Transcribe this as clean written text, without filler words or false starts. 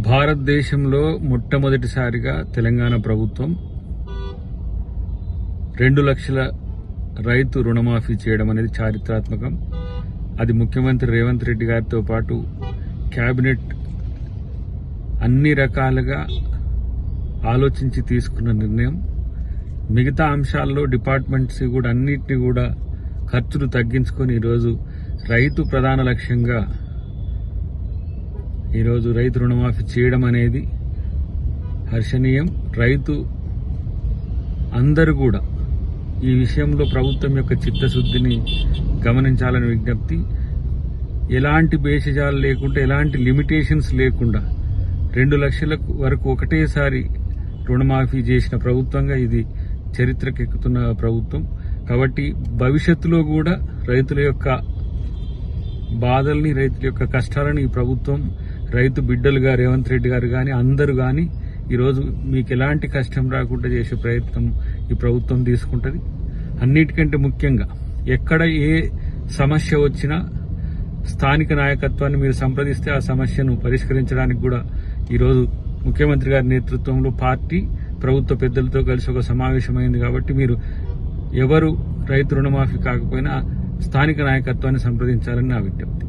భారతదేశంలో మొట్టమొదటిసారిగా తెలంగాణ ప్రభుత్వం 2 లక్షల రైతు రుణమాఫీ చేయడం అనేది చారిత్రాత్మకం. అది ముఖ్యమంత్రి రేవంత్ రెడ్డి గారితో పాటు కేబినెట్ అన్ని రకాలుగా ఆలోచించి తీసుకున్న నిర్ణయం. మిగతా అంశాల్లో డిపార్ట్మెంట్స్ కూడా అన్నిటినీ కూడా ఖర్చులు తగ్గించుకొని ఈరోజు రైతు ప్రధాన లక్ష్యంగా ఈరోజు రైతు రుణమాఫీ చేయడం అనేది హర్షణీయం. రైతు అందరూ కూడా ఈ విషయంలో ప్రభుత్వం యొక్క చిత్తశుద్ధిని గమనించాలని విజ్ఞప్తి. ఎలాంటి భేషజాలు లేకుండా, ఎలాంటి లిమిటేషన్స్ లేకుండా 2 లక్షల వరకు ఒకటేసారి రుణమాఫీ చేసిన ప్రభుత్వంగా ఇది చరిత్రకెక్కుతున్న ప్రభుత్వం. కాబట్టి భవిష్యత్తులో కూడా రైతుల యొక్క బాధల్ని, రైతుల యొక్క కష్టాలను ఈ ప్రభుత్వం, రైతు బిడ్డలుగా రేవంత్ రెడ్డి గారు కానీ అందరూ కానీ ఈరోజు మీకు ఎలాంటి కష్టం రాకుండా చేసే ప్రయత్నం ఈ ప్రభుత్వం తీసుకుంటుంది. అన్నిటికంటే ముఖ్యంగా ఎక్కడ ఏ సమస్య వచ్చినా స్థానిక నాయకత్వాన్ని మీరు సంప్రదిస్తే ఆ సమస్యను పరిష్కరించడానికి కూడా ఈరోజు ముఖ్యమంత్రి గారి నేతృత్వంలో పార్టీ ప్రభుత్వ పెద్దలతో కలిసి ఒక సమావేశమైంది. కాబట్టి మీరు ఎవరు రైతు రుణమాఫీ కాకపోయినా స్థానిక నాయకత్వాన్ని సంప్రదించాలని నా విజ్ఞప్తి.